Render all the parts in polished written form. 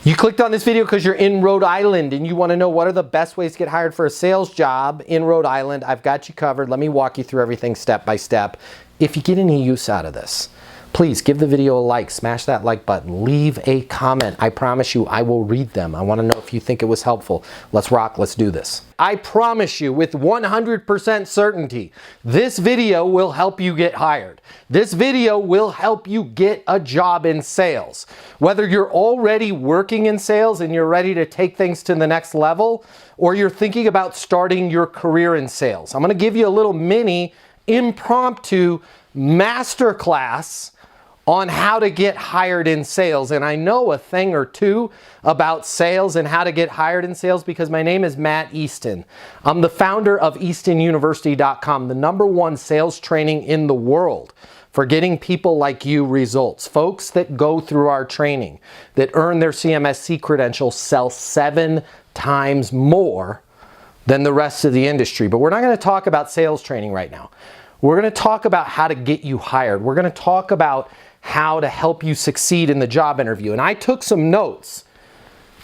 You clicked on this video because you're in Rhode Island and you want to know what are the best ways to get hired for a sales job in Rhode Island. I've got you covered. Let me walk you through everything step by step. If you get any use out of this, please give the video a like, smash that like button, leave a comment. I promise you I will read them. I want to know if you think it was helpful. Let's rock, let's do this. I promise you with 100% certainty, this video will help you get hired. This video will help you get a job in sales. Whether you're already working in sales and you're ready to take things to the next level, or you're thinking about starting your career in sales. I'm going to give you a little mini impromptu masterclass on how to get hired in sales. And I know a thing or two about sales and how to get hired in sales because my name is Matt Easton. I'm the founder of EastonUniversity.com, the #1 sales training in the world for getting people like you results. Folks that go through our training, that earn their CMSC credential, sell 7 times more than the rest of the industry. But we're not going to talk about sales training right now. We're going to talk about how to get you hired. We're going to talk about how to help you succeed in the job interview. And I took some notes.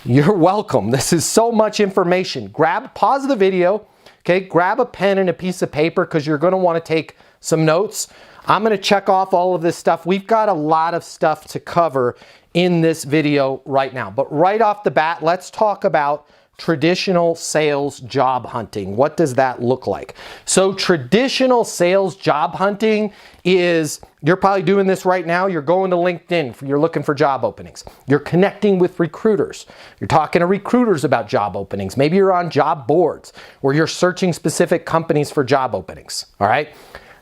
You're welcome. This is so much information. Pause the video, okay? Grab a pen and a piece of paper because you're going to want to take some notes. I'm going to check off all of this stuff. We've got a lot of stuff to cover in this video right now. But right off the bat, let's talk about traditional sales job hunting. What does that look like? So traditional sales job hunting is, you're probably doing this right now. You're going to LinkedIn, you're looking for job openings. You're connecting with recruiters. You're talking to recruiters about job openings. Maybe you're on job boards where you're searching specific companies for job openings. All right.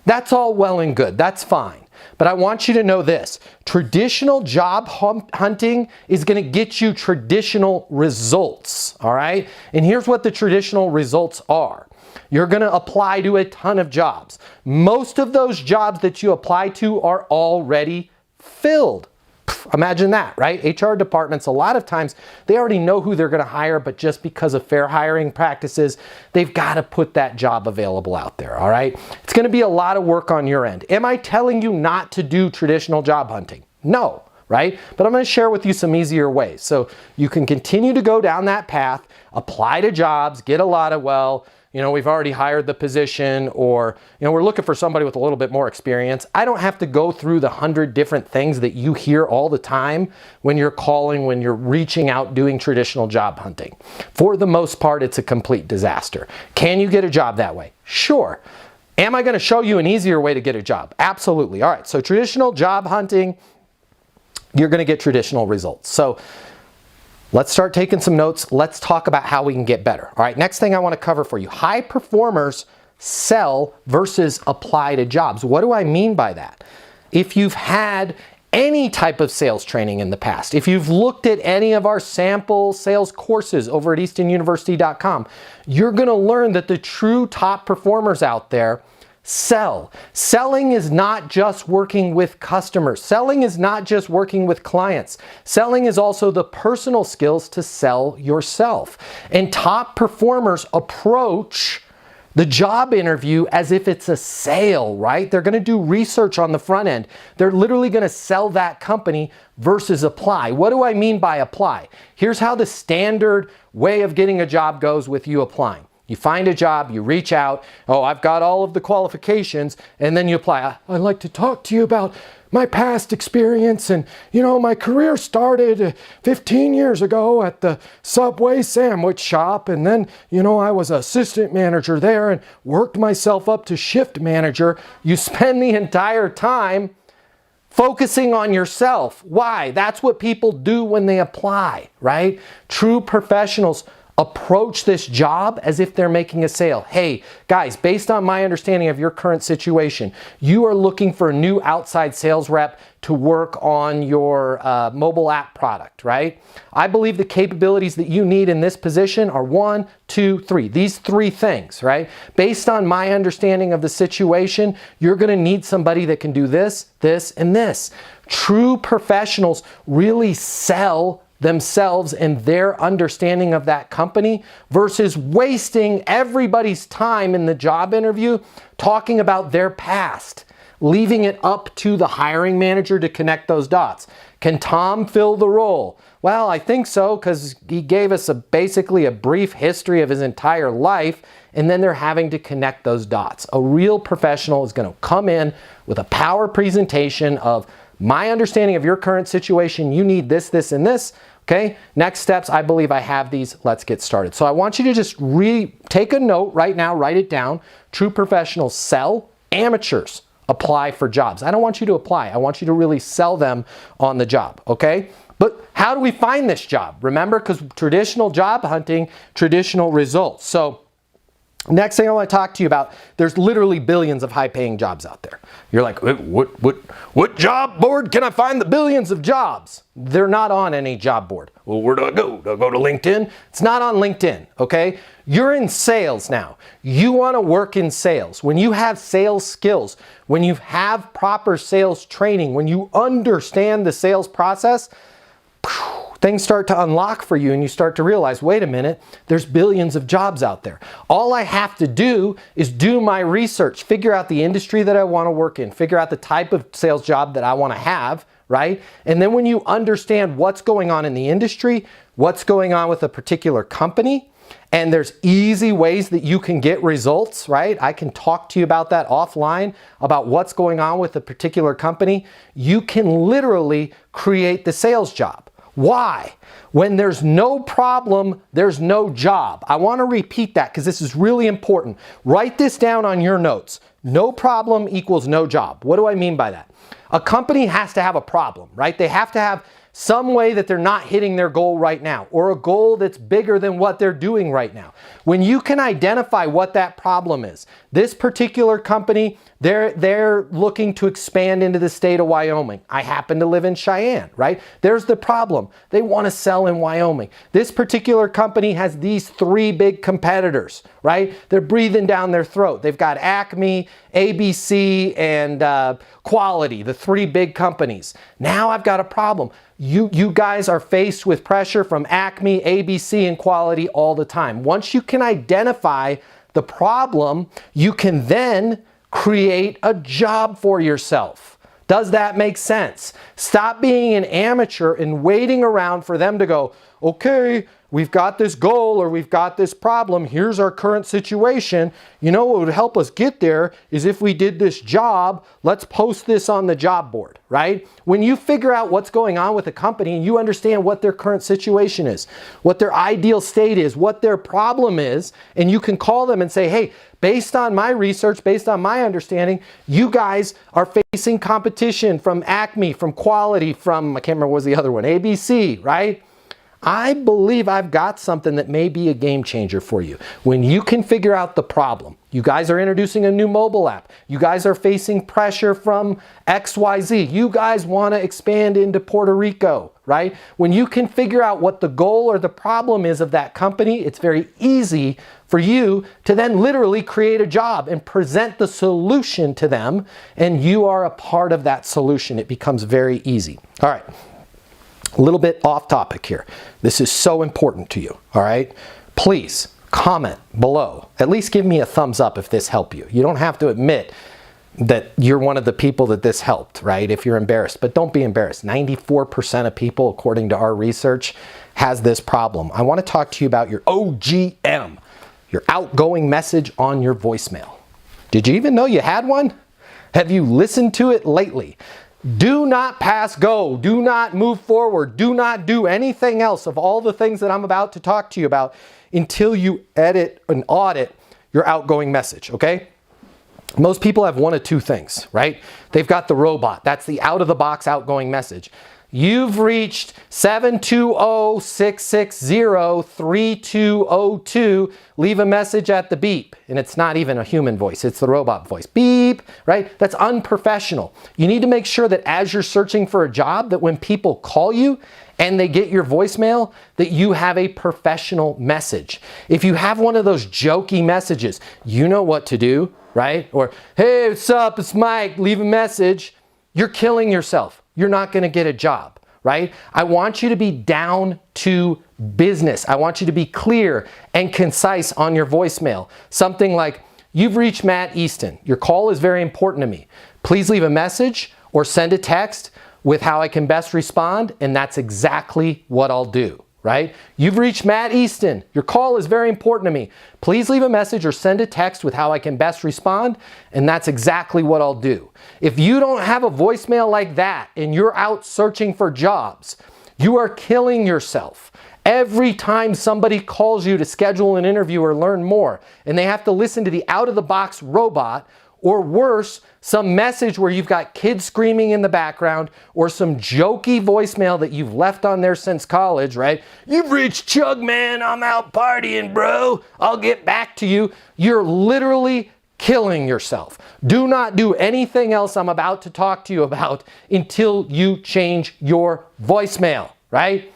That's all well and good. That's fine. But I want you to know this. Traditional job hunting is going to get you traditional results, all right? And here's what the traditional results are. You're going to apply to a ton of jobs. Most of those jobs that you apply to are already filled. Imagine that, right? HR departments, a lot of times, they already know who they're going to hire, but just because of fair hiring practices, they've got to put that job available out there, all right? It's going to be a lot of work on your end. Am I telling you not to do traditional job hunting? No, right? But I'm going to share with you some easier ways. So you can continue to go down that path, apply to jobs, get a lot of, well, you know, we've already hired the position, or, you know, we're looking for somebody with a little bit more experience. I don't have to go through the 100 different things that you hear all the time when you're calling, when you're reaching out, doing traditional job hunting. For the most part, it's a complete disaster. Can you get a job that way? Sure. Am I going to show you an easier way to get a job? Absolutely. All right. So traditional job hunting, you're going to get traditional results. So let's start taking some notes. Let's talk about how we can get better. All right, next thing I want to cover for you. High performers sell versus apply to jobs. What do I mean by that? If you've had any type of sales training in the past, if you've looked at any of our sample sales courses over at EastonUniversity.com, you're going to learn that the true top performers out there sell. Selling is not just working with customers. Selling is not just working with clients. Selling is also the personal skills to sell yourself. And top performers approach the job interview as if it's a sale, right? They're going to do research on the front end. They're literally going to sell that company versus apply. What do I mean by apply? Here's how the standard way of getting a job goes with you applying. You find a job, you reach out, oh, I've got all of the qualifications, and then you apply. I'd like to talk to you about my past experience, and you know, my career started 15 years ago at the Subway sandwich shop, and then, you know, I was assistant manager there and worked myself up to shift manager. You spend the entire time focusing on yourself. Why? That's what people do when they apply, right? True professionals approach this job as if they're making a sale. Hey, guys, based on my understanding of your current situation, you are looking for a new outside sales rep to work on your mobile app product, right? I believe the capabilities that you need in this position are 1, 2, 3. These 3 things, right? Based on my understanding of the situation, you're going to need somebody that can do this, this, and this. True professionals really sell themselves and their understanding of that company versus wasting everybody's time in the job interview talking about their past, leaving it up to the hiring manager to connect those dots. Can Tom fill the role? Well, I think so, because he gave us basically a brief history of his entire life, and then they're having to connect those dots. A real professional is going to come in with a power presentation of my understanding of your current situation. You need this, this, and this. Okay, next steps, I believe I have these. Let's get started. So I want you to just take a note right now, write it down. True professionals sell, amateurs apply for jobs. I don't want you to apply. I want you to really sell them on the job, okay? But how do we find this job? Remember, because traditional job hunting, traditional results. So next thing I want to talk to you about, there's literally billions of high-paying jobs out there. You're like, what job board can I find the billions of jobs? They're not on any job board. Well, where do I go? Do I go to LinkedIn? It's not on LinkedIn, okay? You're in sales now. You want to work in sales. When you have sales skills, when you have proper sales training, when you understand the sales process, things start to unlock for you and you start to realize, wait a minute, there's billions of jobs out there. All I have to do is do my research, figure out the industry that I want to work in, figure out the type of sales job that I want to have, right? And then when you understand what's going on in the industry, what's going on with a particular company, and there's easy ways that you can get results, right? I can talk to you about that offline, about what's going on with a particular company. You can literally create the sales job. Why? When there's no problem, there's no job. I want to repeat that because this is really important. Write this down on your notes. No problem equals no job. What do I mean by that? A company has to have a problem, right? They have to have some way that they're not hitting their goal right now, or a goal that's bigger than what they're doing right now. When you can identify what that problem is, this particular company, they're looking to expand into the state of Wyoming. I happen to live in Cheyenne, right? There's the problem. They want to sell in Wyoming. This particular company has these 3 big competitors, right? They're breathing down their throat. They've got Acme, ABC, and Quality, the 3 big companies. Now I've got a problem. You guys are faced with pressure from Acme, ABC, and Quality all the time. Once you can identify the problem, you can then create a job for yourself. Does that make sense? Stop being an amateur and waiting around for them to go, okay, we've got this goal or we've got this problem. Here's our current situation. You know what would help us get there is if we did this job, let's post this on the job board, right? When you figure out what's going on with a company and you understand what their current situation is, what their ideal state is, what their problem is, and you can call them and say, hey, based on my research, based on my understanding, you guys are facing competition from Acme, from Quality, from, I can't remember what was the other one, ABC, right? I believe I've got something that may be a game changer for you. When you can figure out the problem, you guys are introducing a new mobile app. You guys are facing pressure from XYZ. You guys want to expand into Puerto Rico, right? When you can figure out what the goal or the problem is of that company, it's very easy for you to then literally create a job and present the solution to them, and you are a part of that solution. It becomes very easy. All right. A little bit off topic here. This is so important to you, all right? Please comment below. At least give me a thumbs up if this helped you. You don't have to admit that you're one of the people that this helped, right? If you're embarrassed, but don't be embarrassed. 94% of people, according to our research, has this problem. I want to talk to you about your OGM, your outgoing message on your voicemail. Did you even know you had one? Have you listened to it lately? Do not pass go. Do not move forward. Do not do anything else of all the things that I'm about to talk to you about until you edit and audit your outgoing message, okay? Most people have one of 2 things, right? They've got the robot. That's the out-of-the-box outgoing message. You've reached 720-660-3202. Leave a message at the beep. And it's not even a human voice. It's the robot voice. Beep, right? That's unprofessional. You need to make sure that as you're searching for a job, that when people call you and they get your voicemail, that you have a professional message. If you have one of those jokey messages, you know what to do, right? Or, hey, what's up? It's Mike. Leave a message. You're killing yourself. You're not going to get a job, right? I want you to be down to business. I want you to be clear and concise on your voicemail. Something like, you've reached Matt Easton. Your call is very important to me. Please leave a message or send a text with how I can best respond, and that's exactly what I'll do, right? You've reached Matt Easton. Your call is very important to me. Please leave a message or send a text with how I can best respond, and that's exactly what I'll do. If you don't have a voicemail like that and you're out searching for jobs, you are killing yourself. Every time somebody calls you to schedule an interview or learn more, and they have to listen to the out-of-the-box robot, or worse, some message where you've got kids screaming in the background, or some jokey voicemail that you've left on there since college, right? You've reached Chug, man, I'm out partying, bro. I'll get back to you. You're literally killing yourself. Do not do anything else I'm about to talk to you about until you change your voicemail, right?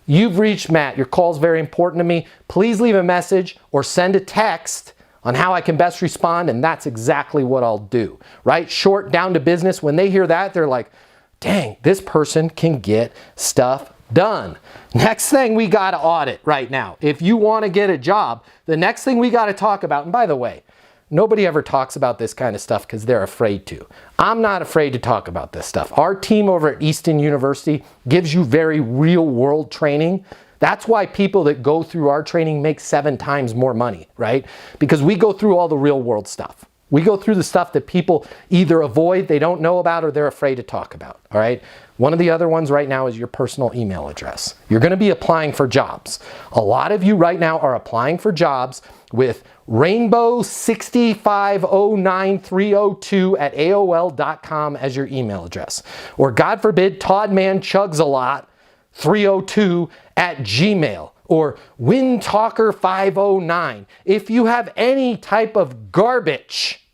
You've reached Matt. Your call is very important to me. Please leave a message or send a text on how I can best respond, and that's exactly what I'll do, right? Short, down to business. When they hear that, they're like, dang, this person can get stuff done. Next thing we got to audit right now. If you want to get a job, the next thing we got to talk about, and by the way, nobody ever talks about this kind of stuff because they're afraid to. I'm not afraid to talk about this stuff. Our team over at Easton University gives you very real world training. That's why people that go through our training make 7 times more money, right? Because we go through all the real world stuff. We go through the stuff that people either avoid, they don't know about, or they're afraid to talk about, all right? One of the other ones right now is your personal email address. You're going to be applying for jobs. A lot of you right now are applying for jobs with rainbow6509302@aol.com as your email address. Or God forbid, toddmanchugsalot302@gmail. Or windtalker509. If you have any type of garbage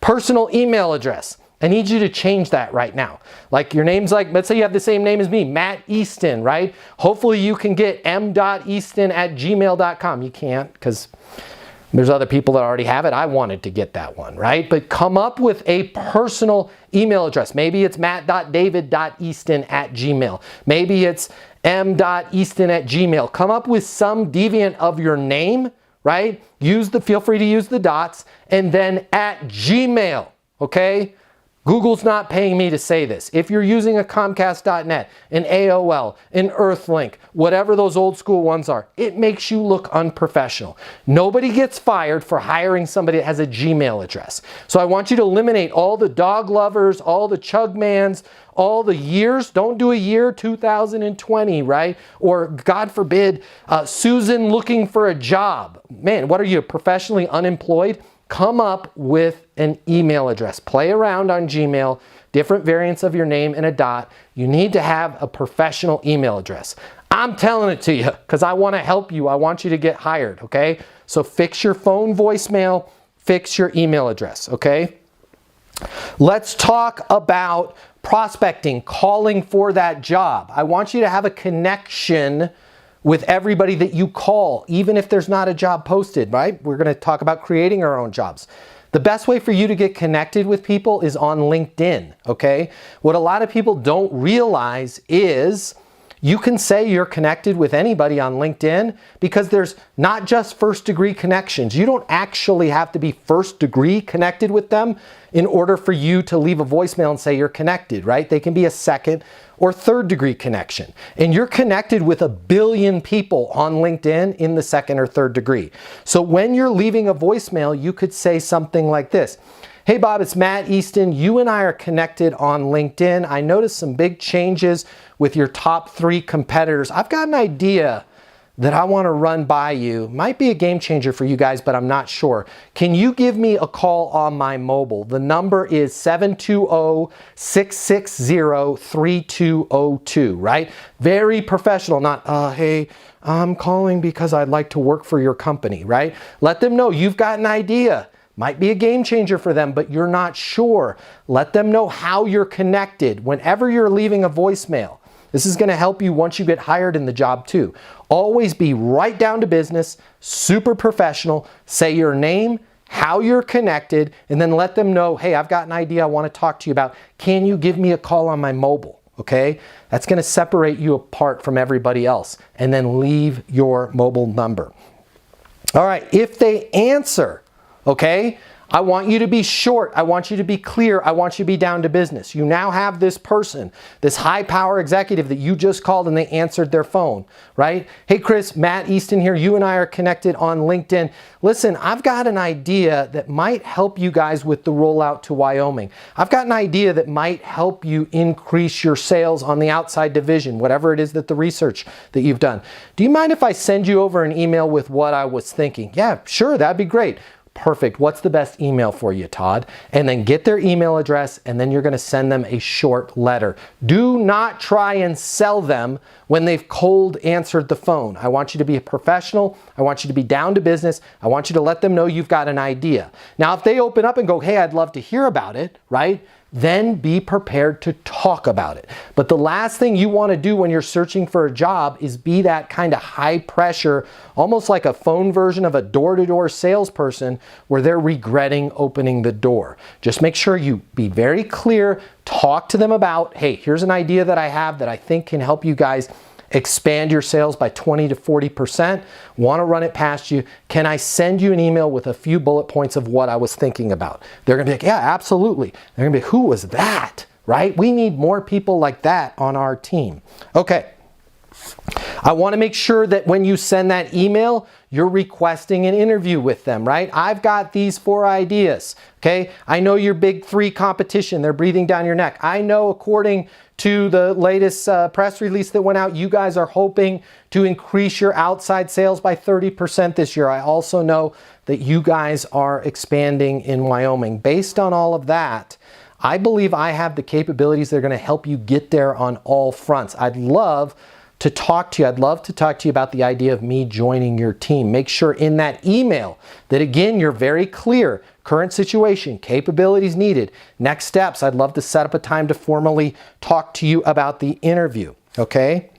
personal email address, I need you to change that right now. Like your name's like, let's say you have the same name as me, Matt Easton, right? Hopefully you can get m.easton@gmail.com. You can't because there's other people that already have it. I wanted to get that one, right? But come up with a personal email address. Maybe it's matt.david.easton@gmail. Maybe it's m.easton@gmail. Come up with some deviant of your name, right? Feel free to use the dots, and then at Gmail, okay? Google's not paying me to say this. If you're using a Comcast.net, an AOL, an Earthlink, whatever those old school ones are, it makes you look unprofessional. Nobody gets fired for hiring somebody that has a Gmail address. So I want you to eliminate all the dog lovers, all the chugmans, all the years. Don't do a year 2020, right? Or God forbid, Susan looking for a job. Man, what are you, professionally unemployed? Come up with an email address. Play around on Gmail, different variants of your name and a dot. You need to have a professional email address. I'm telling it to you because I want to help you. I want you to get hired, okay? So fix your phone voicemail, fix your email address, okay? Let's talk about prospecting, calling for that job. I want you to have a connection with everybody that you call, even if there's not a job posted, right? We're going to talk about creating our own jobs. The best way for you to get connected with people is on LinkedIn, okay? What a lot of people don't realize is you can say you're connected with anybody on LinkedIn because there's not just first degree connections. You don't actually have to be first degree connected with them in order for you to leave a voicemail and say you're connected, right? They can be a second or third degree connection. And you're connected with 1 billion people on LinkedIn in the second or third degree. So when you're leaving a voicemail, you could say something like this. Hey Bob, it's Matt Easton. You and I are connected on LinkedIn. I noticed some big changes with your top 3 competitors. I've got an idea that I want to run by you. Might be a game changer for you guys, but I'm not sure. Can you give me a call on my mobile? The number is 720-660-3202, right? Very professional, not, hey, I'm calling because I'd like to work for your company, right? Let them know you've got an idea. Might be a game changer for them, but you're not sure. Let them know how you're connected whenever you're leaving a voicemail. This is going to help you once you get hired in the job too. Always be right down to business, super professional. Say your name, how you're connected, and then let them know, hey, I've got an idea I want to talk to you about. Can you give me a call on my mobile? Okay? That's going to separate you apart from everybody else. And then leave your mobile number. All right, if they answer, okay, I want you to be short. I want you to be clear. I want you to be down to business. You now have this person, this high power executive that you just called and they answered their phone, right? Hey, Chris, Matt Easton here. You and I are connected on LinkedIn. Listen, I've got an idea that might help you guys with the rollout to Wyoming. I've got an idea that might help you increase your sales on the outside division, whatever it is that the research that you've done. Do you mind if I send you over an email with what I was thinking? Yeah, sure, that'd be great. Perfect. What's the best email for you, Todd? And then get their email address, and then you're going to send them a short letter. Do not try and sell them when they've cold answered the phone. I want you to be a professional. I want you to be down to business. I want you to let them know you've got an idea. Now, if they open up and go, hey, I'd love to hear about it, right? Then be prepared to talk about it. But the last thing you want to do when you're searching for a job is be that kind of high pressure, almost like a phone version of a door-to-door salesperson where they're regretting opening the door. Just make sure you be very clear, talk to them about, hey, here's an idea that I have that I think can help you guys expand your sales by 20 to 40%. Want to run it past you. Can I send you an email with a few bullet points of what I was thinking about? They're going to be like, yeah, absolutely. They're going to be, who was that? Right? We need more people like that on our team. Okay. I want to make sure that when you send that email, you're requesting an interview with them, right? I've got these 4 ideas, okay? I know your big 3 competition. They're breathing down your neck. I know according to the latest press release that went out, you guys are hoping to increase your outside sales by 30% this year. I also know that you guys are expanding in Wyoming. Based on all of that, I believe I have the capabilities that are going to help you get there on all fronts. I'd love to talk to you. I'd love to talk to you about the idea of me joining your team. Make sure in that email that, again, you're very clear. Current situation, capabilities needed, next steps. I'd love to set up a time to formally talk to you about the interview, okay?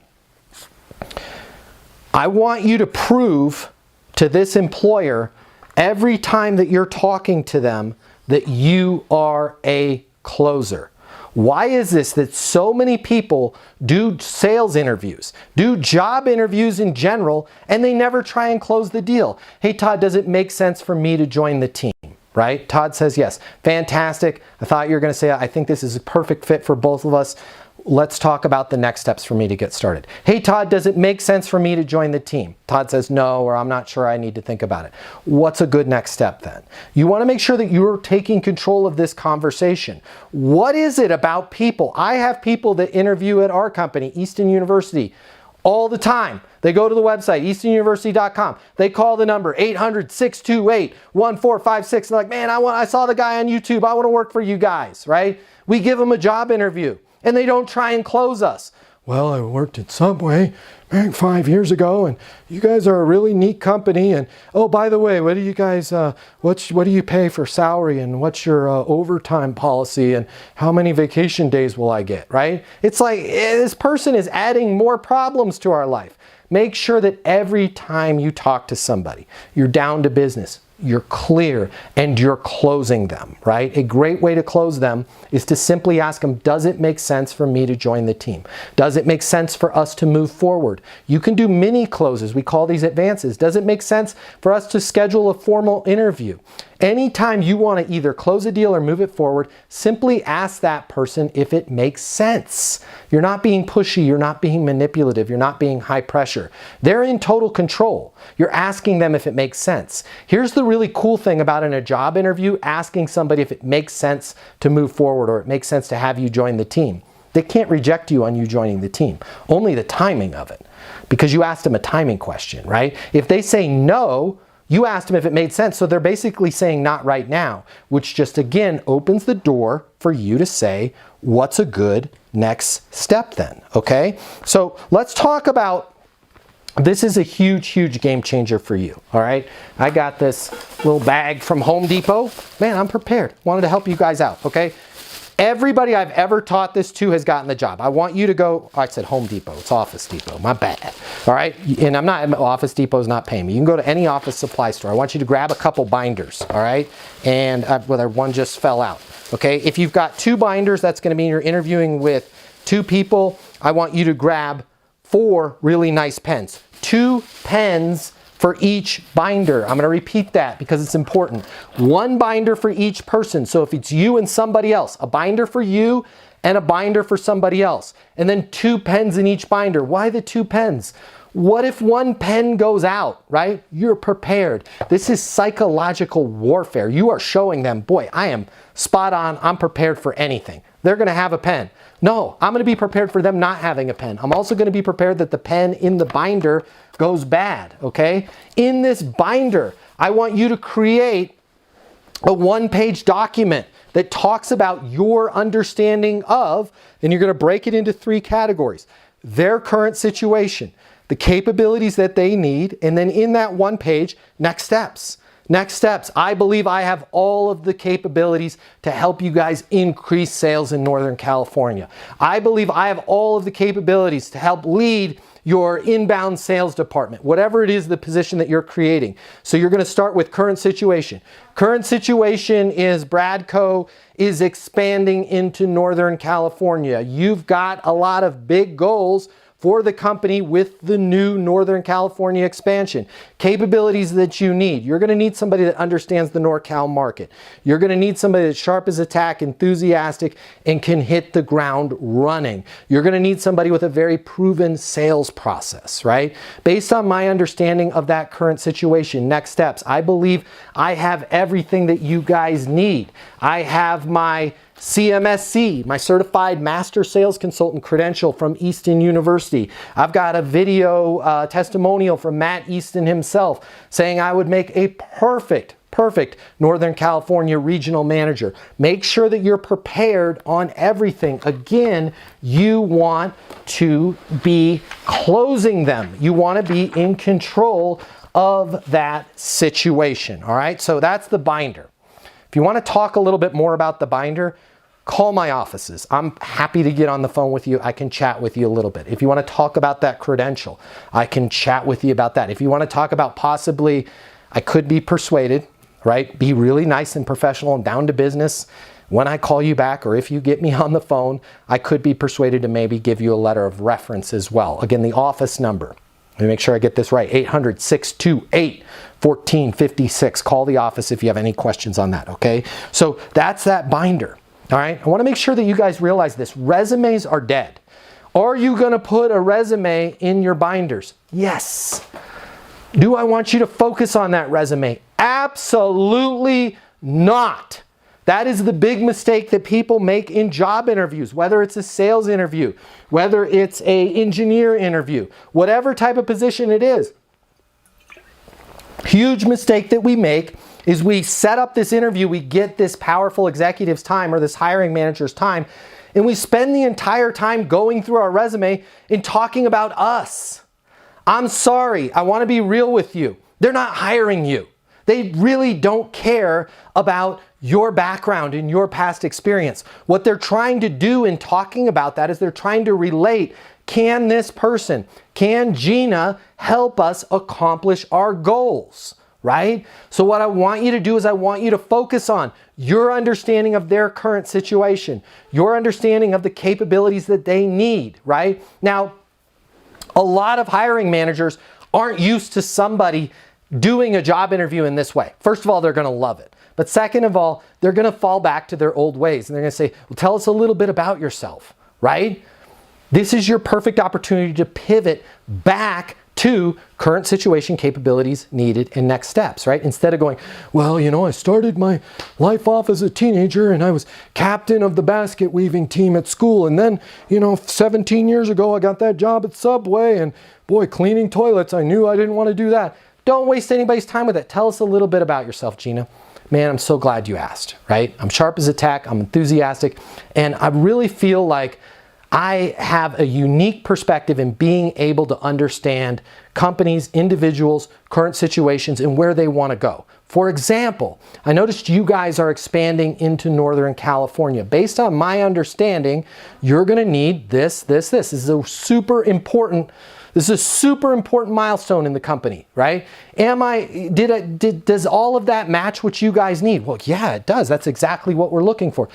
I want you to prove to this employer every time that you're talking to them that you are a closer. Why is this that so many people do sales interviews, do job interviews in general, and they never try and close the deal? Hey, Todd, does it make sense for me to join the team? Right? Todd says yes. Fantastic. I thought you were going to say, I think this is a perfect fit for both of us. Let's talk about the next steps for me to get started. Hey, Todd, does it make sense for me to join the team? Todd says no, or I'm not sure, I need to think about it. What's a good next step then? You want to make sure that you're taking control of this conversation. What is it about people? I have people that interview at our company, Easton University, all the time. They go to the website, eastonuniversity.com. They call the number 800-628-1456. They're like, man, I saw the guy on YouTube. I want to work for you guys, right? We give them a job interview and they don't try and close us. Well, I worked at Subway 5 years ago, and you guys are a really neat company. And oh, by the way, what do you guys, what do you pay for salary, and what's your overtime policy, and how many vacation days will I get, right? It's like this person is adding more problems to our life. Make sure that every time you talk to somebody, you're down to business, you're clear, and you're closing them, right? A great way to close them is to simply ask them, does it make sense for me to join the team? Does it make sense for us to move forward? You can do mini closes. We call these advances. Does it make sense for us to schedule a formal interview? Anytime you want to either close a deal or move it forward, simply ask that person if it makes sense. You're not being pushy, you're not being manipulative, you're not being high pressure. They're in total control. You're asking them if it makes sense. Here's the really cool thing about in a job interview, asking somebody if it makes sense to move forward or it makes sense to have you join the team. They can't reject you on you joining the team, only the timing of it, because you asked them a timing question, right? If they say no, you asked them if it made sense, so they're basically saying not right now, which just again opens the door for you to say, what's a good next step then, okay? So let's talk about, this is a huge, huge game changer for you, all right? I got this little bag from Home Depot. Man, I'm prepared. Wanted to help you guys out, okay? Everybody I've ever taught this to has gotten the job. I want you to go, I said Home Depot, it's Office Depot, my bad. All right, and Office Depot's not paying me. You can go to any office supply store. I want you to grab a couple binders, all right? And whether one just fell out, okay? If you've got 2 binders, that's gonna mean you're interviewing with 2 people. I want you to grab 4 really nice pens. 2 pens for each binder. I'm going to repeat that because it's important. 1 binder for each person. So if it's you and somebody else, a binder for you and a binder for somebody else. And then 2 pens in each binder. Why the 2 pens? What if 1 pen goes out, right? You're prepared. This is psychological warfare. You are showing them, boy, I am spot on. I'm prepared for anything. They're going to have a pen. No, I'm going to be prepared for them not having a pen. I'm also going to be prepared that the pen in the binder goes bad, okay? In this binder, I want you to create a 1-page document that talks about your understanding of, and you're going to break it into 3 categories. Their current situation, the capabilities that they need, and then in that 1 page, next steps. Next steps. I believe I have all of the capabilities to help you guys increase sales in Northern California. I believe I have all of the capabilities to help lead your inbound sales department, whatever it is the position that you're creating. So you're going to start with current situation. Current situation is Bradco is expanding into Northern California. You've got a lot of big goals for the company with the new Northern California expansion. Capabilities that you need. You're going to need somebody that understands the NorCal market. You're going to need somebody that's sharp as a tack, enthusiastic, and can hit the ground running. You're going to need somebody with a very proven sales process, right? Based on my understanding of that current situation, next steps, I believe I have everything that you guys need. I have my CMSC, my Certified Master Sales Consultant credential from Easton University. I've got a video testimonial from Matt Easton himself saying I would make a perfect Northern California regional manager. Make sure that you're prepared on everything. Again, you want to be closing them. You want to be in control of that situation. All right, so that's the binder. If you want to talk a little bit more about the binder, call my offices. I'm happy to get on the phone with you. I can chat with you a little bit. If you want to talk about that credential, I can chat with you about that. If you want to talk about possibly, I could be persuaded, right? Be really nice and professional and down to business. When I call you back or if you get me on the phone, I could be persuaded to maybe give you a letter of reference as well. Again, the office number. Let me make sure I get this right. 800-628-1456. Call the office if you have any questions on that, okay? So that's that binder, all right? I want to make sure that you guys realize this. Resumes are dead. Are you going to put a resume in your binders? Yes. Do I want you to focus on that resume? Absolutely not. That is the big mistake that people make in job interviews, whether it's a sales interview, whether it's an engineer interview, whatever type of position it is. Huge mistake that we make is we set up this interview, we get this powerful executive's time or this hiring manager's time, and we spend the entire time going through our resume and talking about us. I'm sorry, I want to be real with you. They're not hiring you. They really don't care about your background and your past experience. What they're trying to do in talking about that is they're trying to relate, can this person, can Gina help us accomplish our goals, right? So what I want you to do is I want you to focus on your understanding of their current situation, your understanding of the capabilities that they need, right? Now, a lot of hiring managers aren't used to somebody doing a job interview in this way. First of all, they're going to love it. But second of all, they're going to fall back to their old ways. And they're going to say, well, tell us a little bit about yourself, right? This is your perfect opportunity to pivot back to current situation, capabilities needed, and next steps, right? Instead of going, well, you know, I started my life off as a teenager and I was captain of the basket weaving team at school. And then, you know, 17 years ago, I got that job at Subway and boy, cleaning toilets, I knew I didn't want to do that. Don't waste anybody's time with it. Tell us a little bit about yourself, Gina. Man, I'm so glad you asked, right? I'm sharp as a tack, I'm enthusiastic, and I really feel like I have a unique perspective in being able to understand companies, individuals, current situations, and where they want to go. For example, I noticed you guys are expanding into Northern California. Based on my understanding, you're going to need this. This is a super important milestone in the company, right? Does all of that match what you guys need? Well, yeah, it does. That's exactly what we're looking for.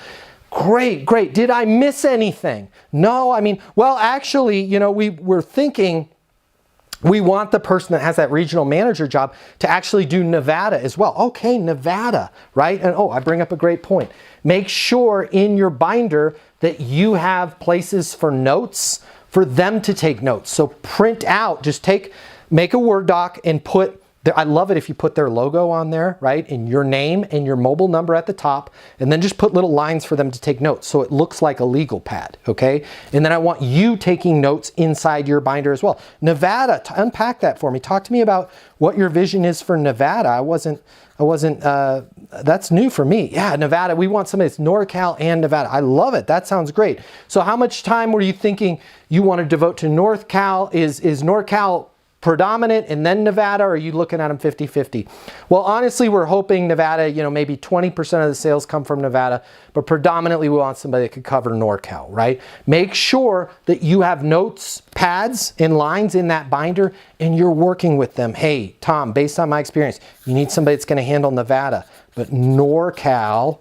Great. Did I miss anything? No, I mean, well, actually, you know, we were thinking We want the person that has that regional manager job to actually do Nevada as well. Okay, Nevada, right? And oh, I bring up a great point. Make sure in your binder that you have places for notes for them to take notes. So print out, make a Word doc and put, I love it if you put their logo on there, right? And your name and your mobile number at the top, and then just put little lines for them to take notes so it looks like a legal pad, okay? And then I want you taking notes inside your binder as well. Nevada, unpack that for me. Talk to me about what your vision is for Nevada. That's new for me. Yeah, Nevada, we want somebody that's NorCal and Nevada. I love it. That sounds great. So how much time were you thinking you want to devote to NorCal? Is NorCal predominant and then Nevada, or are you looking at them 50-50? Well, honestly, we're hoping Nevada, maybe 20% of the sales come from Nevada, but predominantly we want somebody that could cover NorCal, right? Make sure that you have notes, pads, and lines in that binder, and you're working with them. Hey, Tom, based on my experience, you need somebody that's going to handle Nevada, but NorCal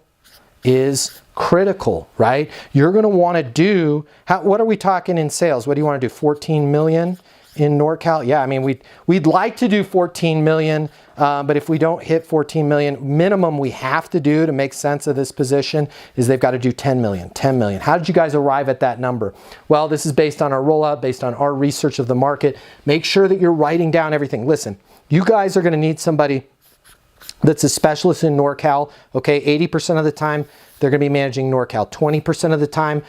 is critical, right? You're going to want to do, what are we talking in sales? What do you want to do, 14 million? In NorCal? Yeah, I mean, we'd like to do 14 million, but if we don't hit 14 million, minimum we have to do to make sense of this position is they've got to do 10 million, 10 million. How did you guys arrive at that number? Well, this is based on our rollout, based on our research of the market. Make sure that you're writing down everything. Listen, you guys are going to need somebody that's a specialist in NorCal, okay? 80% of the time, they're going to be managing NorCal. 20% of the time,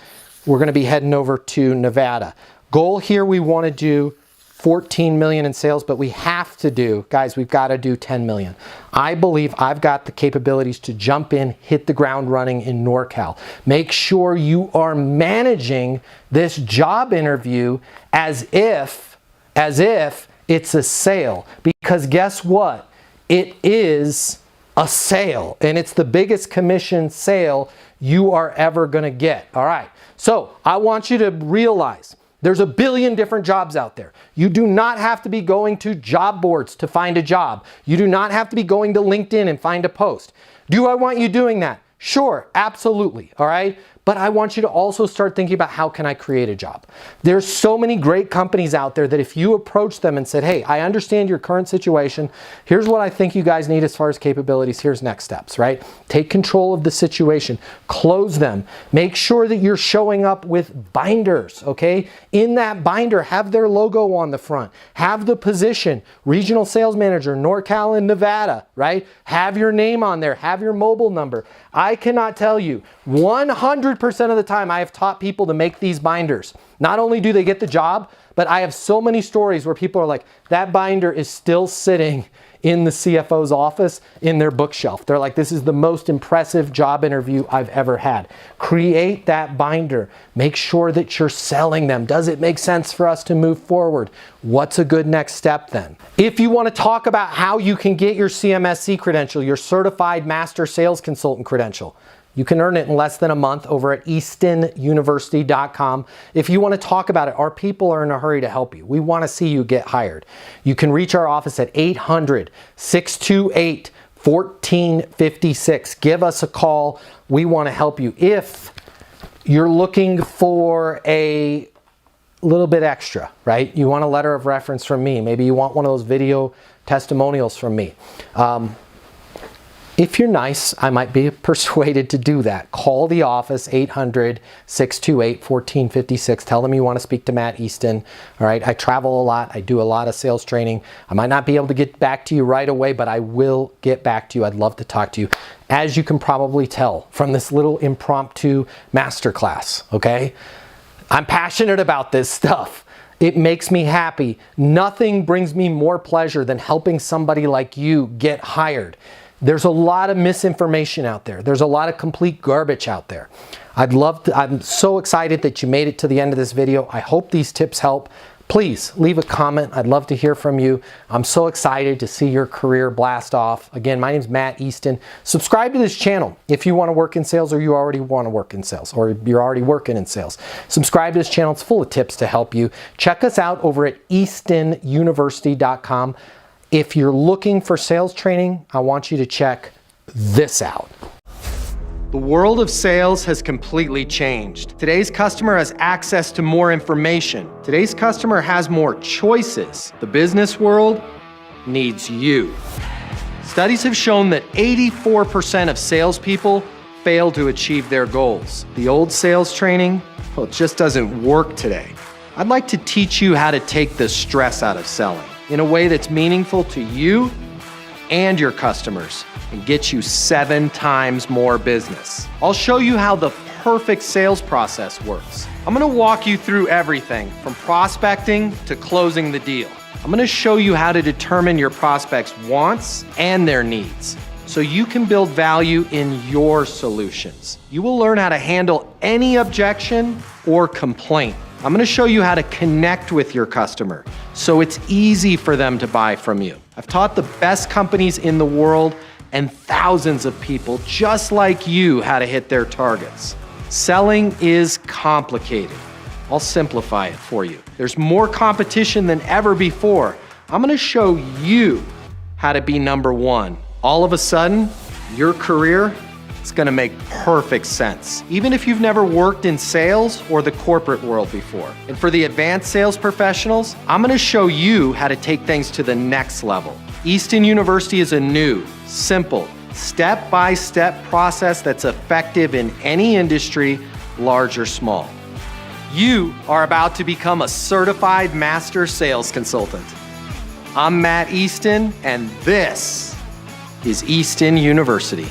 we're going to be heading over to Nevada. Goal here, we want to do 14 million in sales, but we have to do, guys, we've got to do 10 million. I believe I've got the capabilities to jump in, hit the ground running in NorCal. Make sure you are managing this job interview as if it's a sale, because guess what? It is a sale, and it's the biggest commission sale you are ever going to get. All right. So I want you to realize there's a billion different jobs out there. You do not have to be going to job boards to find a job. You do not have to be going to LinkedIn and find a post. Do I want you doing that? Sure, absolutely, all right? But I want you to also start thinking about, how can I create a job? There's so many great companies out there that if you approach them and said, hey, I understand your current situation. Here's what I think you guys need as far as capabilities. Here's next steps, right? Take control of the situation. Close them. Make sure that you're showing up with binders, okay? In that binder, have their logo on the front. Have the position, regional sales manager, NorCal and Nevada, right? Have your name on there. Have your mobile number. I cannot tell you, 100% of the time I have taught people to make these binders. Not only do they get the job, but I have so many stories where people are like, that binder is still sitting in the CFO's office in their bookshelf. They're like, this is the most impressive job interview I've ever had. Create that binder. Make sure that you're selling them. Does it make sense for us to move forward? What's a good next step then? If you want to talk about how you can get your CMSC credential, your Certified Master Sales Consultant credential, you can earn it in less than a month over at eastonuniversity.com. If you want to talk about it, our people are in a hurry to help you. We want to see you get hired. You can reach our office at 800-628-1456. Give us a call. We want to help you. If you're looking for a little bit extra, right? You want a letter of reference from me. Maybe you want one of those video testimonials from me. If you're nice, I might be persuaded to do that. Call the office, 800-628-1456. Tell them you want to speak to Matt Easton. All right, I travel a lot. I do a lot of sales training. I might not be able to get back to you right away, but I will get back to you. I'd love to talk to you. As you can probably tell from this little impromptu masterclass, okay? I'm passionate about this stuff. It makes me happy. Nothing brings me more pleasure than helping somebody like you get hired. There's a lot of misinformation out there. There's a lot of complete garbage out there. I'm so excited that you made it to the end of this video. I hope these tips help. Please leave a comment. I'd love to hear from you. I'm so excited to see your career blast off. Again, my name is Matt Easton. Subscribe to this channel if you want to work in sales, or you already want to work in sales, or you're already working in sales. Subscribe to this channel. It's full of tips to help you. Check us out over at eastonuniversity.com. If you're looking for sales training, I want you to check this out. The world of sales has completely changed. Today's customer has access to more information. Today's customer has more choices. The business world needs you. Studies have shown that 84% of salespeople fail to achieve their goals. The old sales training, well, it just doesn't work today. I'd like to teach you how to take the stress out of selling in a way that's meaningful to you and your customers and get you 7 times more business. I'll show you how the perfect sales process works. I'm gonna walk you through everything from prospecting to closing the deal. I'm gonna show you how to determine your prospects' wants and their needs so you can build value in your solutions. You will learn how to handle any objection or complaint. I'm gonna show you how to connect with your customer so it's easy for them to buy from you. I've taught the best companies in the world and thousands of people just like you how to hit their targets. Selling is complicated. I'll simplify it for you. There's more competition than ever before. I'm gonna show you how to be number one. All of a sudden, your career is gonna make perfect sense, even if you've never worked in sales or the corporate world before. And for the advanced sales professionals, I'm gonna show you how to take things to the next level. Easton University is a new, simple, step-by-step process that's effective in any industry, large or small. You are about to become a certified master sales consultant. I'm Matt Easton, and this is Easton University.